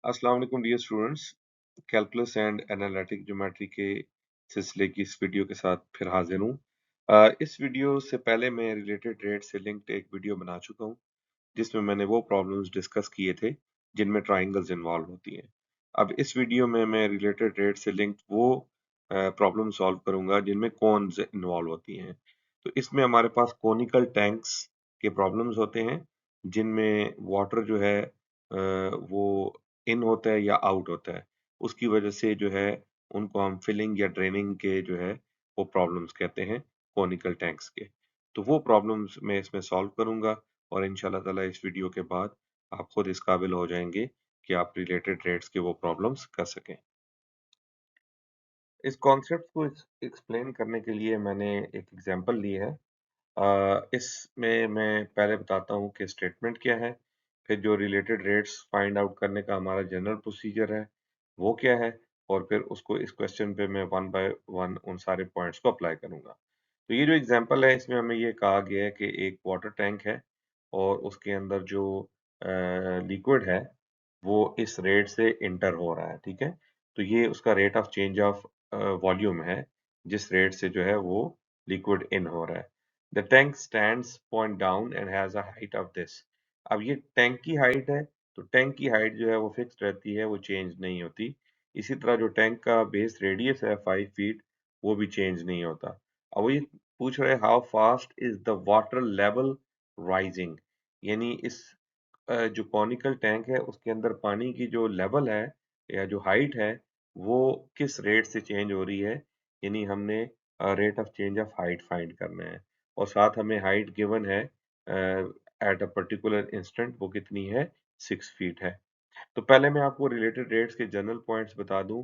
अस्सलाम वालेकुम dear students. Calculus and analytic geometry के सिलसिले की इस वीडियो के साथ फिर हाजिर हूँ। इस वीडियो से पहले मैं रिलेटेड रेट से लिंक्ड एक वीडियो बना चुका हूँ जिसमें मैंने वो प्रॉब्लम्स डिस्कस किए थे जिनमें ट्राइंगल्स इन्वॉल्व होती हैं। अब इस वीडियो में मैं रिलेटेड रेट से लिंक्ड वो प्रॉब्लम सॉल्व करूंगा जिनमें कॉन्स इन्वॉल्व होती हैं। तो इसमें हमारे पास कोनिकल टैंक्स के प्रॉब्लम्स होते हैं जिनमें वाटर जो है वो इन होता है या आउट होता है। उसकी वजह से जो है उनको हम फिलिंग या ड्रेनिंग के जो है वो प्रॉब्लम्स कहते हैं कोनिकल टैंक्स के। तो वो प्रॉब्लम्स मैं इसमें सॉल्व करूंगा और इंशाल्लाह ताला इस वीडियो के बाद आप खुद इस काबिल हो जाएंगे कि आप रिलेटेड रेट्स के वो प्रॉब्लम्स कर सकें। इस कॉन्सेप्ट को एक्सप्लेन करने के लिए मैंने एक एग्जांपल ली है। इसमें मैं पहले बताता हूँ कि स्टेटमेंट क्या है, फिर जो रिलेटेड रेट्स फाइंड आउट करने का हमारा जनरल प्रोसीजर है वो क्या है, और फिर उसको इस क्वेश्चन पे मैं वन बाय वन उन सारे पॉइंट्स को अप्लाई करूंगा। तो ये जो एग्जांपल है इसमें हमें ये कहा गया है कि एक वाटर टैंक है और उसके अंदर जो लिक्विड है वो इस रेट से इंटर हो रहा है, ठीक है। तो ये उसका rate of change of volume है जिस रेट से जो है वो लिक्विड इन हो रहा है। The tank stands point down and has a height of this. अब ये टैंक की हाइट है, तो टैंक की हाइट जो है वो फिक्स रहती है, वो चेंज नहीं होती। इसी तरह जो टैंक का बेस रेडियस है 5 फीट, वो भी चेंज नहीं होता। अब वो ये पूछ रहे how fast is the water level rising, यानी इस जो कॉनिकल टैंक है उसके अंदर पानी की जो लेवल है या जो हाइट है वो किस रेट से चेंज हो रही है, यानी हमने rate of change of height find करना है। और साथ हमें हाइट गिवन है एट अ पर्टिकुलर इंस्टेंट, वो कितनी है, 6 फीट है। तो पहले मैं आपको रिलेटेड रेट्स के जनरल पॉइंट्स बता दूं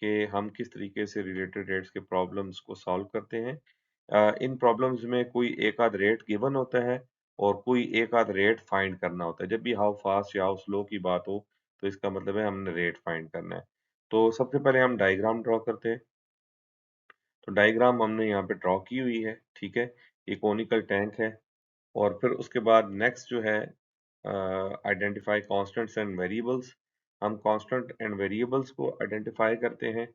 कि हम किस तरीके से रिलेटेड रेट्स के प्रॉब्लम्स को सॉल्व करते हैं। इन प्रॉब्लम्स में कोई एक आध रेट गिवन होता है और कोई एक आध रेट फाइंड करना होता है। जब भी हाउ फास्ट या हाउ स्लो की बात हो तो इसका मतलब है हमने रेट फाइंड करना है। तो सबसे पहले हम डायग्राम ड्रॉ करते हैं। तो डायग्राम हमने यहाँ पे ड्रॉ की हुई है, ठीक है। ये कोनिकल टैंक है और फिर उसके बाद नेक्स्ट जो है आइडेंटिफाई कांस्टेंट्स एंड वेरिएबल्स। हम कांस्टेंट एंड वेरिएबल्स को आइडेंटिफाई करते हैं।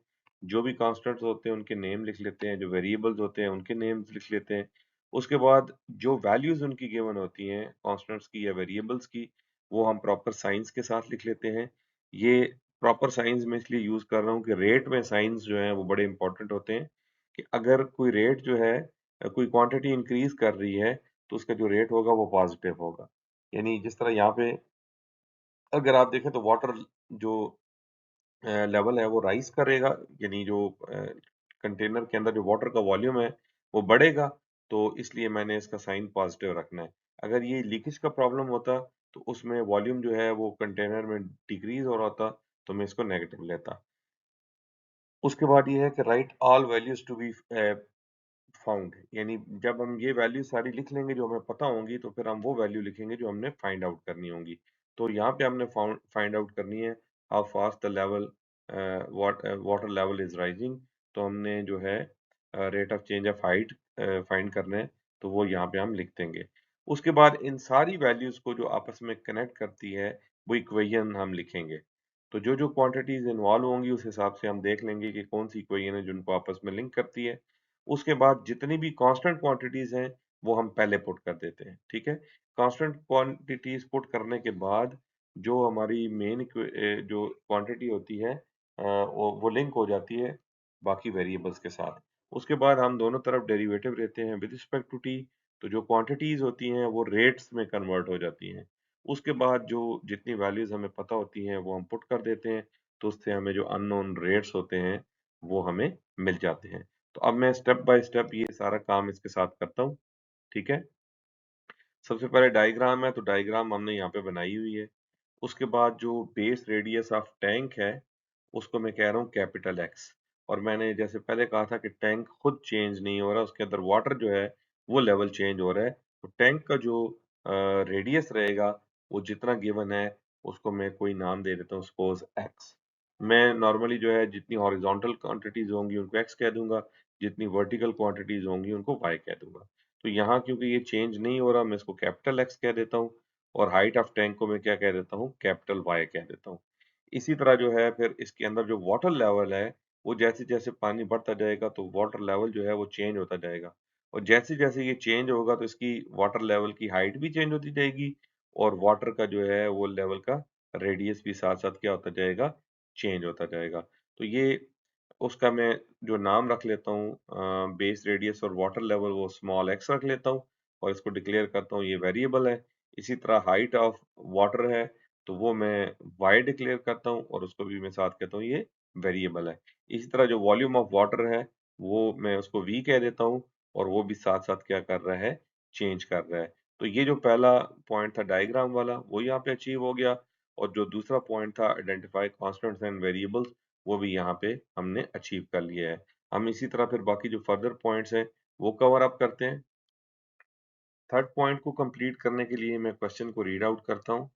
जो भी कांस्टेंट्स होते हैं उनके नेम लिख लेते हैं, जो वेरिएबल्स होते हैं उनके नेम्स लिख लेते हैं। उसके बाद जो वैल्यूज उनकी गिवन होती हैं कांस्टेंट्स की या वेरिएबल्स की, वो हम प्रॉपर साइंस के साथ लिख लेते हैं। ये प्रॉपर साइंस में इसलिए यूज कर रहा हूँ कि रेट में साइंस जो है वो बड़े इंपॉर्टेंट होते हैं। कि अगर कोई रेट जो है कोई क्वांटिटी इंक्रीज कर रही है तो उसका जो रेट होगा वो पॉजिटिव होगा। यानी जिस तरह यहाँ पे अगर आप देखें तो वाटर जो लेवल है वो राइज करेगा, यानी जो कंटेनर के अंदर जो वाटर का वॉल्यूम है वो बढ़ेगा, तो इसलिए मैंने इसका साइन पॉजिटिव रखना है। अगर ये लीकेज का प्रॉब्लम होता तो उसमें वॉल्यूम जो है वो कंटेनर में डिक्रीज हो रहा था, तो मैं इसको नेगेटिव लेता। उसके बाद ये है कि right all values to be found, यानी जब हम ये वैल्यू सारी लिख लेंगे जो हमें पता होंगी तो फिर हम वो वैल्यू लिखेंगे जो हमने फाइंड आउट करनी होंगी। तो यहाँ पे हमने फाइंड आउट करनी है how fast the level water level is rising. तो हमने जो है rate of change of height find करना है, तो वो यहाँ पे हम लिख देंगे। उसके बाद इन सारी वैल्यूज को जो आपस में कनेक्ट करती है वो इक्वेशन हम लिखेंगे। तो जो जो क्वांटिटीज इन्वॉल्व होंगी उस हिसाब से हम देख लेंगे कि कौन सी इक्वेशन है जिनको आपस में लिंक करती है। उसके बाद जितनी भी कांस्टेंट क्वांटिटीज हैं वो हम पहले पुट कर देते हैं, ठीक है। कांस्टेंट क्वांटिटीज पुट करने के बाद जो हमारी मेन जो क्वांटिटी होती है वो लिंक हो जाती है बाकी वेरिएबल्स के साथ। उसके बाद हम दोनों तरफ डेरिवेटिव लेते हैं विद रिस्पेक्ट टू टी। तो जो क्वांटिटीज होती हैं वो रेट्स में कन्वर्ट हो जाती हैं। उसके बाद जो जितनी वैल्यूज हमें पता होती हैं वो हम पुट कर देते हैं, तो उससे हमें जो अननोन रेट्स होते हैं वो हमें मिल जाते हैं। तो अब मैं स्टेप बाय स्टेप ये सारा काम इसके साथ करता हूँ, ठीक है। सबसे पहले डायग्राम है, तो डायग्राम हमने यहाँ पे बनाई हुई है। उसके बाद जो बेस रेडियस ऑफ टैंक है उसको मैं कह रहा हूँ कैपिटल एक्स। और मैंने जैसे पहले कहा था कि टैंक खुद चेंज नहीं हो रहा, उसके अंदर वाटर जो है वो लेवल चेंज हो रहा है। तो टैंक का जो रेडियस रहेगा वो जितना गिवन है उसको मैं कोई नाम दे देता हूँ, सपोज एक्स। मैं नॉर्मली जो है जितनी हॉरिजॉन्टल क्वांटिटीज होंगी उनको एक्स कह दूंगा, जितनी वर्टिकल क्वांटिटीज होंगी उनको वाई कह दूंगा। तो यहाँ क्योंकि ये चेंज नहीं हो रहा मैं इसको कैपिटल एक्स कह देता हूँ, और हाइट ऑफ टैंक को मैं क्या कह देता हूँ, कैपिटल वाई कह देता हूँ। इसी तरह जो है फिर इसके अंदर जो वाटर लेवल है, वो जैसे-जैसे पानी बढ़ता जाएगा तो वाटर लेवल जो है वो चेंज होता जाएगा। और जैसे-जैसे ये चेंज होगा तो इसकी वाटर लेवल की हाइट भी चेंज होती जाएगी और वाटर का जो है वो लेवल का रेडियस भी साथ-साथ क्या होता जाएगा, चेंज होता जाएगा। तो ये उसका मैं जो नाम रख लेता हूँ बेस रेडियस और वाटर लेवल वो स्मॉल एक्स रख लेता हूँ और इसको डिक्लेयर करता हूँ ये वेरिएबल है। इसी तरह हाइट ऑफ वाटर है, तो वो मैं y डिक्लेयर करता हूँ और उसको भी मैं साथ कहता हूँ ये वेरिएबल है। इसी तरह जो वॉल्यूम ऑफ वाटर है, वो मैं उसको v कह देता हूँ और वो भी साथ-साथ क्या कर रहा है, चेंज कर रहा है। तो ये जो पहला पॉइंट था डायग्राम वाला, वो यहाँ पे अचीव हो गया और जो दूसरा पॉइंट था आइडेंटिफाई कांस्टेंट्स एंड वेरिएबल्स, वो भी यहाँ पे हमने अचीव कर लिया है। हम इसी तरह फिर बाकी जो फर्दर पॉइंट्स हैं, वो कवर अप करते हैं। थर्ड पॉइंट को कंप्लीट करने के लिए मैं क्वेश्चन को रीड आउट करता हूँ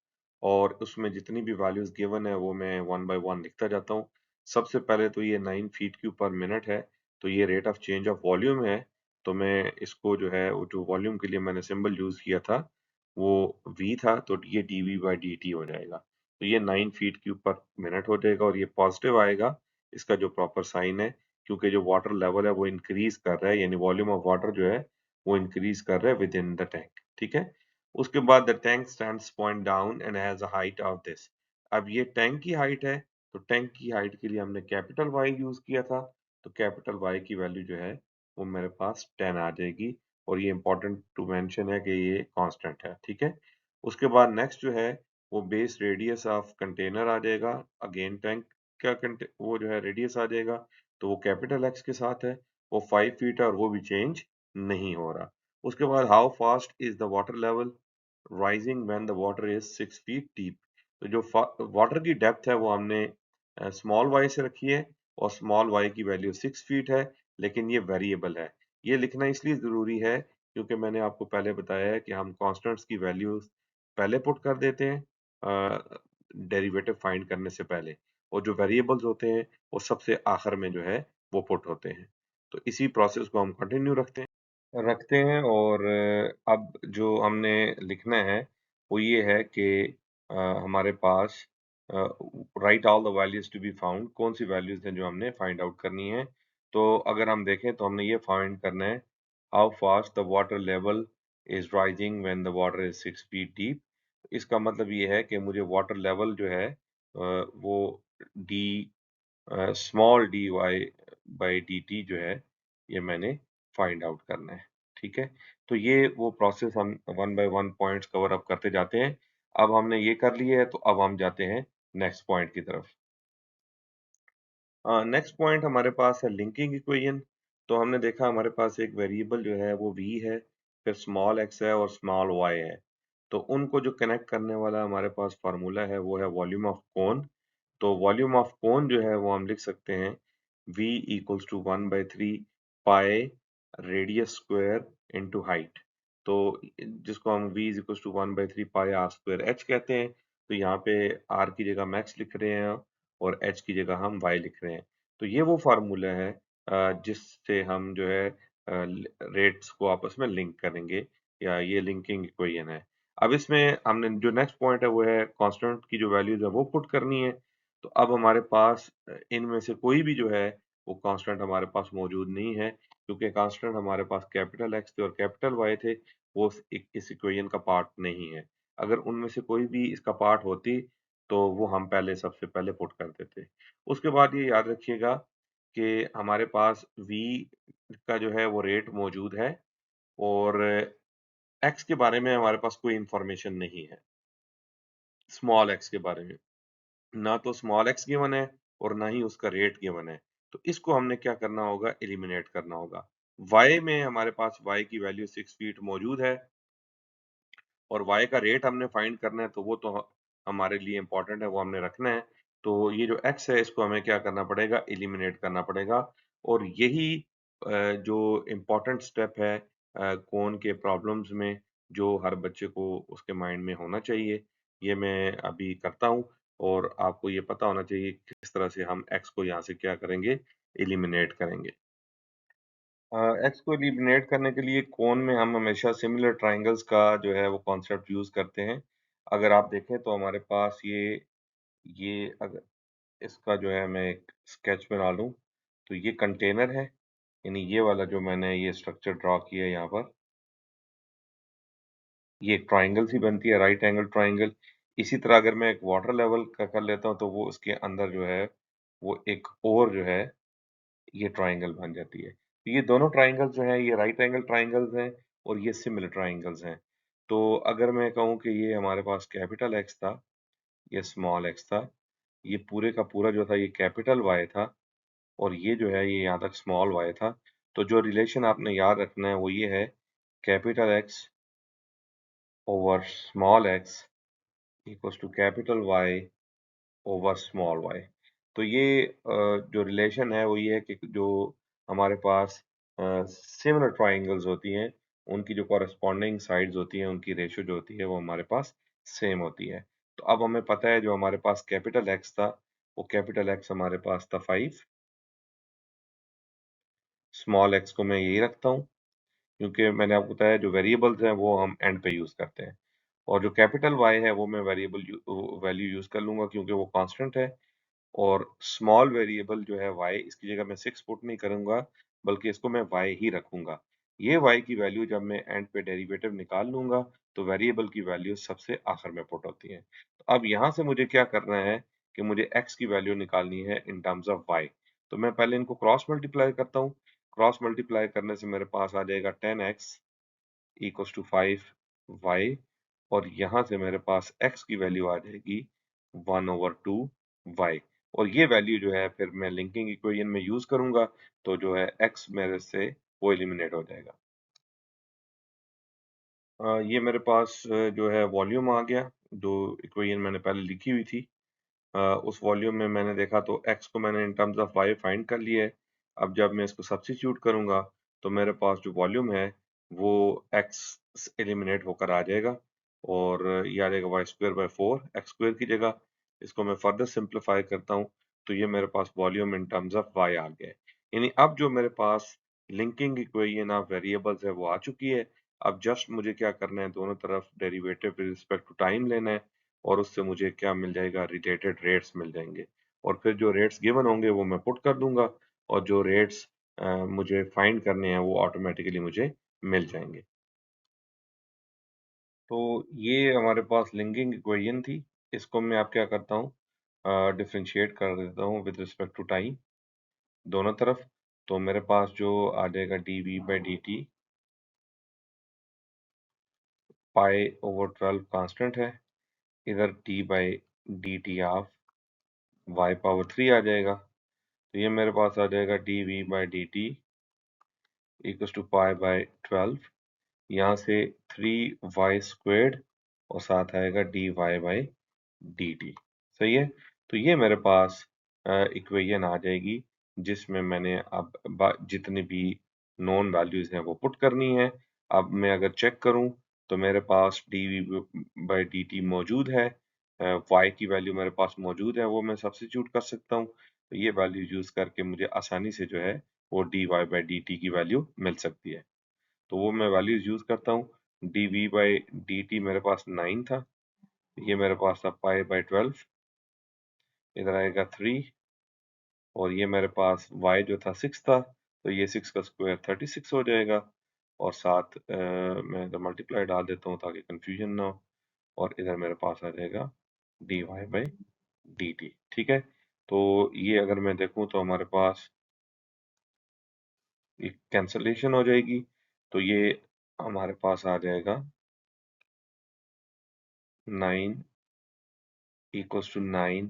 और उसमें जितनी भी वैल्यूज गिवन है वो मैं वन बाय वन लिखता जाता हूँ। सबसे पहले तो ये 9 फीट क्यूब पर मिनट है, तो ये rate of change of volume है। तो मैं इसको जो है वो जो वॉल्यूम के लिए मैंने सिंबल यूज किया था वो v था, तो ये dv बाई dt हो जाएगा। तो ये 9 फीट क्यूब पर मिनट हो जाएगा और ये पॉजिटिव आएगा, इसका जो प्रॉपर साइन है, क्योंकि जो वाटर लेवल है वो इंक्रीज कर रहा है, यानी वॉल्यूम ऑफ वाटर जो है वो इंक्रीज कर रहा है विद इन द टैंक। ठीक है। उसके बाद the tank stands point down and has a height of this. अब ये टैंक की हाइट है, तो टैंक की हाइट के लिए हमने कैपिटल वाई यूज किया था, तो कैपिटल वाई की वैल्यू जो है वो मेरे पास 10 आ जाएगी और ये इंपॉर्टेंट टू मेंशन है कि ये कांस्टेंट है। ठीक है। उसके बाद नेक्स्ट जो है वो बेस रेडियस ऑफ कंटेनर आ जाएगा, अगेन टैंक का वो जो है रेडियस आ जाएगा, तो वो कैपिटल एक्स के साथ है, वो 5 फीट है और वो भी चेंज नहीं हो रहा। उसके बाद how fast is the water level rising when the water is 6 feet deep. तो जो वाटर की डेप्थ है वो हमने स्मॉल वाई से रखी है और स्मॉल वाई की वैल्यू 6 फीट है, लेकिन ये वेरिएबल है। ये लिखना इसलिए जरूरी है क्योंकि मैंने आपको पहले बताया है कि हम कॉन्स्टेंट्स की वैल्यूज पहले पुट कर देते हैं डेरिवेटिव फाइंड करने से पहले, और जो वेरिएबल्स होते हैं वो सबसे आखिर में जो है वो पुट होते हैं। तो इसी प्रोसेस को हम कंटिन्यू रखते हैं और अब जो हमने लिखना है वो ये है कि हमारे पास right all the values to be found, कौन सी वैल्यूज हैं जो हमने फाइंड आउट करनी है। तो अगर हम देखें तो हमने ये फाइंड करना है how fast the water level is rising when the water is 6 feet deep. इसका मतलब ये है कि मुझे वाटर लेवल जो है वो D small D Y by D T जो है ये मैंने फाइंड आउट करना है। ठीक है। तो ये वो प्रोसेस हम one by one points cover up करते जाते हैं। अब हमने ये कर लिया है तो अब हम जाते हैं नेक्स्ट पॉइंट की तरफ। नेक्स्ट पॉइंट हमारे पास है लिंकिंग इक्वेशन। तो हमने देखा हमारे पास एक वेरिएबल जो है वो v है, फिर स्मॉल x है और स्मॉल y है। तो उनको जो कनेक्ट करने वाला हमारे पास फार्मूला है वो है वॉल्यूम ऑफ कोन। तो वॉल्यूम ऑफ कोन जो है वो हम लिख सकते हैं v equals to 1/3 pi radius square into height. तो जिसको हम v is equals to 1/3 pi R square h कहते हैं। तो यहाँ पे r की जगह मैक्स लिख रहे हैं और h की जगह हम y लिख रहे हैं। तो ये वो फार्मूला है जिससे हम जो है रेट्स को आपस में लिंक करेंगे, या ये लिंकिंग इक्वेशन है। अब इसमें हमने जो नेक्स्ट पॉइंट है वो है कांस्टेंट की जो वैल्यूज है वो पुट करनी है। तो अब हमारे पास इनमें से कोई भी जो है वो कांस्टेंट हमारे पास मौजूद नहीं है, क्योंकि कांस्टेंट हमारे पास कैपिटल एक्स थे और कैपिटल वाई थे, वो इस इक्वेशन का पार्ट नहीं है। अगर उनमें से कोई भी इसका पार्ट होती तो वो हम पहले सबसे पहले पुट कर देते। उसके बाद ये याद रखिएगा कि हमारे पास v का जो है वो रेट मौजूद है और x के बारे में हमारे पास कोई इंफॉर्मेशन नहीं है, स्मॉल x के बारे में। ना तो स्मॉल x गिवन है और ना ही उसका रेट गिवन है। तो इसको हमने क्या करना होगा, एलिमिनेट करना होगा। y में हमारे पास y की वैल्यू 6 फीट मौजूद है और y का रेट हमने फाइंड करना है, तो वो तो हमारे लिए इम्पोर्टेंट है, वो हमने रखना है। तो ये जो x है इसको हमें क्या करना पड़ेगा, एलिमिनेट करना पड़ेगा। और यही जो इम्पोर्टेंट स्टेप है कोन के प्रॉब्लम्स में, जो हर बच्चे को उसके माइंड में होना चाहिए, ये मैं अभी करता हूँ। और आपको ये पता होना चाहिए किस तरह से हम x को यहाँ से क्या करेंगे, एलिमिनेट करेंगे। एक्स को एलिमिनेट करने के लिए कोन में हम हमेशा सिमिलर ट्रायंगल्स का जो है वो कॉन्सेप्ट यूज करते हैं। अगर आप देखें तो हमारे पास ये ये अगर इसका जो है मैं एक स्केच बना लूं, तो ये कंटेनर है, यानी ये वाला जो मैंने ये स्ट्रक्चर ड्रॉ किया है यहाँ पर, ये एक ट्राइंगल सी बनती है, राइट एंगल ट्राइंगल। इसी तरह अगर मैं एक वाटर लेवल का कर लेता हूँ, तो वो उसके अंदर जो है वो एक और जो है ये ट्राइंगल बन जाती है। तो ये दोनों ट्राइंगल्स जो हैं ये राइट एंगल ट्राइंगल्स हैं और ये सिमिलर ट्राइंगल्स हैं। तो अगर मैं कहूँ कि ये हमारे पास कैपिटल एक्स था, ये स्मॉल एक्स था, ये पूरे का पूरा जो था ये कैपिटल वाई था, और ये जो है ये यहाँ तक स्मॉल वाई था। तो जो रिलेशन आपने याद रखना है वो ये है, capital X over small X equals to capital Y over small Y. तो ये जो रिलेशन है वो ये है कि जो हमारे पास सिमिलर ट्राइंगल्स होती हैं, उनकी जो कॉरेस्पॉन्डिंग साइड्स होती हैं, उनकी रेशियो जो होती है वो हमारे पास सेम होती है। तो अब हमें पता है जो हमारे पास कैपिटल एक्स था, वो कैपिटल एक्स हमारे पास था 5, स्मॉल एक्स को मैं यही रखता हूँ, क्योंकि मैंने आपको बताया जो वेरिएबल्स हैं वो हम एंड पे यूज करते हैं। और जो कैपिटल वाई है वो मैं वेरिएबल वैल्यू यूज कर लूंगा, क्योंकि वो कांस्टेंट है। और स्मॉल वेरिएबल जो है y, इसकी जगह मैं 6 पुट नहीं करूंगा, बल्कि इसको मैं y ही रखूंगा। ये y की वैल्यू जब मैं एंड पे डेरिवेटिव निकाल लूंगा, तो वेरिएबल की वैल्यू सबसे आखिर में पुट होती है। तो अब यहाँ से मुझे क्या करना है कि मुझे x की वैल्यू निकालनी है इन टर्म्स ऑफ y। तो मैं पहले इनको क्रॉस मल्टीप्लाई करता हूँ। क्रॉस मल्टीप्लाई करने से मेरे पास आ जाएगा 10x इक्वल्स टू 5y, और यहाँ से मेरे पास x की वैल्यू आ जाएगी 1/2y। और ये वैल्यू जो है फिर मैं लिंकिंग इक्वेशन में यूज करूंगा, तो जो है x मेरे से वो एलिमिनेट हो जाएगा। ये मेरे पास जो है वॉल्यूम आ गया, जो इक्वेशन मैंने पहले लिखी हुई थी। उस वॉल्यूम में मैंने देखा तो x को मैंने इन टर्म्स ऑफ y फाइंड कर लिया है। अब जब मैं इसको सब्स्टिट्यूट करूंगा, तो मेरे पास जो वॉल्यूम है वो x एलिमिनेट होकर आ जाएगा, और ये आ जाएगा y² by 4 x² की जगह। इसको मैं फर्दर सिंप्लीफाई करता हूँ, तो ये मेरे पास volume in terms of y आ गया है। यानी अब जो मेरे पास लिंकिंग इक्वेशन ऑफ वेरिएबल्स है वो आ चुकी है। अब जस्ट मुझे क्या करना है, दोनों तरफ derivative with respect to time लेना है, और उससे मुझे क्या मिल जाएगा, रिलेटेड रेट्स मिल जाएंगे। और फिर जो रेट्स गिवन होंगे वो मैं पुट कर दूंगा, और जो रेट्स मुझे फाइंड करने हैं वो ऑटोमेटिकली मुझे मिल जाएंगे। तो ये हमारे पास लिंकिंग इक्वेशन थी। इसको मैं आप क्या करता हूँ, डिफ्रेंशिएट कर देता हूँ विद रिस्पेक्ट टू टाइम दोनों तरफ। तो मेरे पास जो आ जाएगा dv/dt, π/12 कांस्टेंट है, इधर d/dt ऑफ y⁻³ आ जाएगा। तो ये मेरे पास आ जाएगा dv/dt इक्वल्स टू π/12, यहाँ से 3y² और साथ आएगा dy/dt। सही है। तो ये मेरे पास इक्वेशन आ जाएगी, जिसमें मैंने अब जितनी भी नॉन वैल्यूज हैं वो पुट करनी है। अब मैं अगर चेक करूं, तो मेरे पास dv/dt मौजूद है, y की वैल्यू मेरे पास मौजूद है, वो मैं सब्स्टिट्यूट कर सकता हूँ। तो ये वैल्यू यूज करके मुझे आसानी से जो है वो dy/dt की वैल्यू मिल सकती है। तो वो मैं वैल्यूज यूज करता हूँ। dv/dt मेरे पास 9 था, ये मेरे पास था π/12, इधर आएगा 3, और ये मेरे पास y जो था 6 था, तो ये 6 का स्क्वायर 36 हो जाएगा। और साथ मैं इधर मल्टीप्लाई डाल देता हूँ ताकि कंफ्यूजन ना हो, और इधर मेरे पास आ जाएगा dy/dt। ठीक है। तो ये अगर मैं देखूँ तो हमारे पास एक कैंसलेशन हो जाएगी, तो ये हमारे पास आ जाएगा 9 इक्वल्स टू 9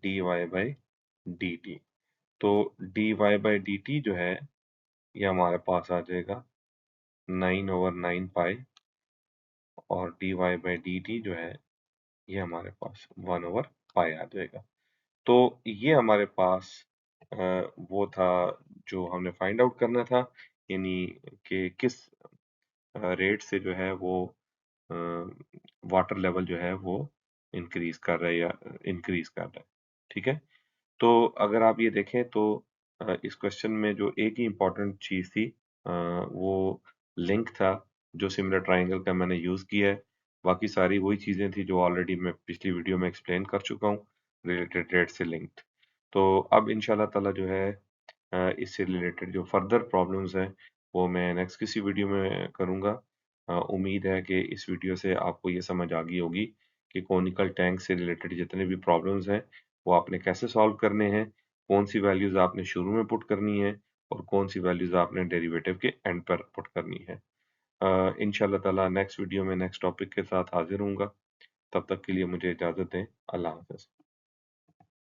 dy/dt। तो dy/dt जो है ये हमारे पास आ जाएगा 9/9 और dy/dt जो है ये हमारे पास 1/π आ जाएगा। तो ये हमारे पास वो था जो हमने फाइंड आउट करना था, यानी कि किस रेट से जो है वो वाटर लेवल जो है वो इंक्रीज कर रहा है या इंक्रीज कर रहा है। ठीक है। तो अगर आप ये देखें तो इस क्वेश्चन में जो एक ही इम्पोर्टेंट चीज थी, वो लिंक था जो सिमिलर ट्रायंगल का मैंने यूज किया है। बाकी सारी वही चीज़ें थी जो ऑलरेडी मैं पिछली वीडियो में एक्सप्लेन कर चुका हूँ रिलेटेड रेट से लिंक्ड। तो अब इंशाल्लाह ताला जो है इससे रिलेटेड जो फर्दर प्रॉब्लम्स हैं वो मैं नेक्स्ट किसी वीडियो में करूँगा। उम्मीद है कि इस वीडियो से आपको ये समझ आ गई होगी कि कोनिकल टैंक से रिलेटेड जितने भी प्रॉब्लम्स हैं वो आपने कैसे सॉल्व करने हैं, कौन-सी वैल्यूज़ आपने शुरू में पुट करनी है और कौन-सी वैल्यूज़ आपने डेरिवेटिव के एंड पर पुट करनी है। इंशाल्लाह ताला नेक्स्ट वीडियो में नेक्स्ट टॉपिक के साथ हाज़िर होऊँगा। तब तक के लिए मुझे इजाज़त दें। अल्लाह हाफ़िज़।